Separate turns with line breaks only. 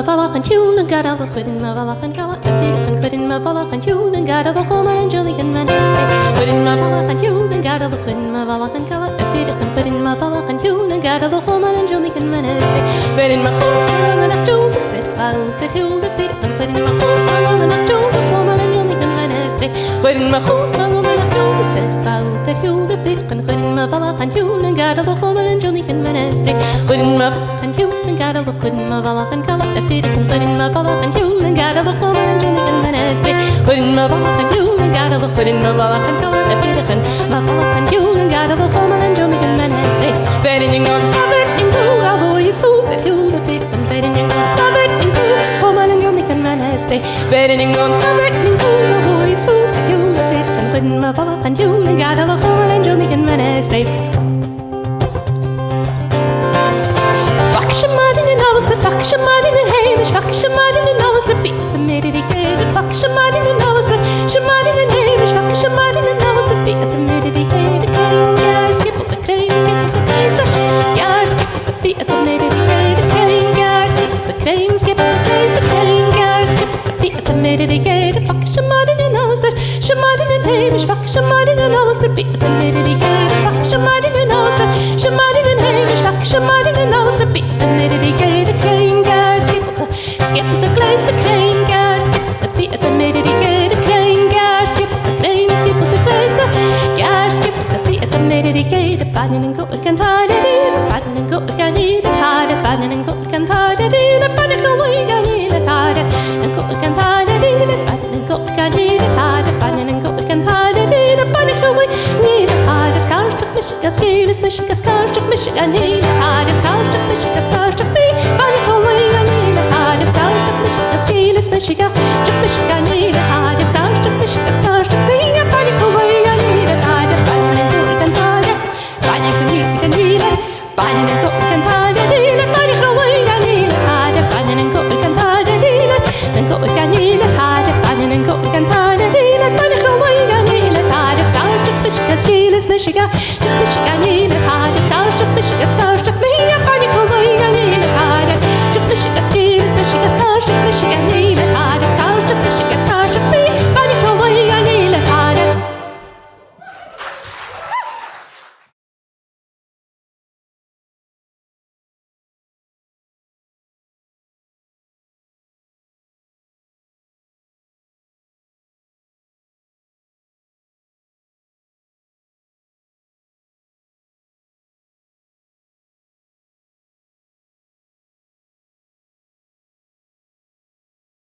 valach and Hugh and got all the good in my valach and gala the feet and good in my valach and Hugh and got all the woman and Julian man is good in my valach and Hugh and got all the good in my valach and gala the feet and good in my valach and Hugh and got all the woman and Julian man is but in my house and I told the set out that Hugh the feet and but in my house and I told the woman and Julian man is but in my house and I told the set out that Hugh the feet and good in my valach and Hugh and got all the woman and Julian man is but in my and Hugh and got all the good in my valach and gala the feet and good in my valach and Hugh and got all the woman and Julian man is but in my valach and Hugh and got all the good in my valach and gala the feet and my valach and Hugh and got all the woman and Julian man is betting on it in blue although he's fool that Hugh the feet and betting on it in blue woman and Julian man is betting on it in blue although he's fool that Hugh the feet and good in my valach and Hugh and got all the woman and Julian man is Shamadin and Hamish, Shamadin and Nose, the beat, the medicated, Shamadin and Nose, the Shamadin and Hamish, Shamadin and Nose, the beat, the medicated, Yar, skip up the crane, skip up the place, the Yar, skip up the beat, the medicated, Yar, skip up the crane, skip up the place, the Yar, skip up the beat, the medicated, Shamadin and Nose, the Shamadin and Hamish, Shamadin and Nose, the beat, the medicated, Shamadin and Nose, the Shamadin and Hamish, Shamadin and Nose, the beat, the medicated, skip the glaze, the crane gas, skip the beat, the medicated crane gas, skip the crane, skip the glaze, the gas, skip the beat, the medicated, banning and go again, banning and go again, banning and go again, banning away, and go again, banning and go again, banning and go again, banning away, need a hard, it's car to Michigan, steel is Michigan, scar to Michigan, need a hard, it's car to Michigan, scar to me, banning away, Michigan, Michigan, need a hard, it's got to Michigan, scars to be a panic away. I need a hard, banning and go and hide it, banning and need it, banning and go and hide it, need it, panic away. I need a hard, banning and go and hide it, need it, and go again, need a hard, banning and go and hide it, need it, panic away. I need a hard, scars to Michigan, steel is Michigan, Michigan, need a hard, scars to Michigan, scars to me, a panic away. I need a hard, Michigan, steel is Michigan, scars to Michigan, need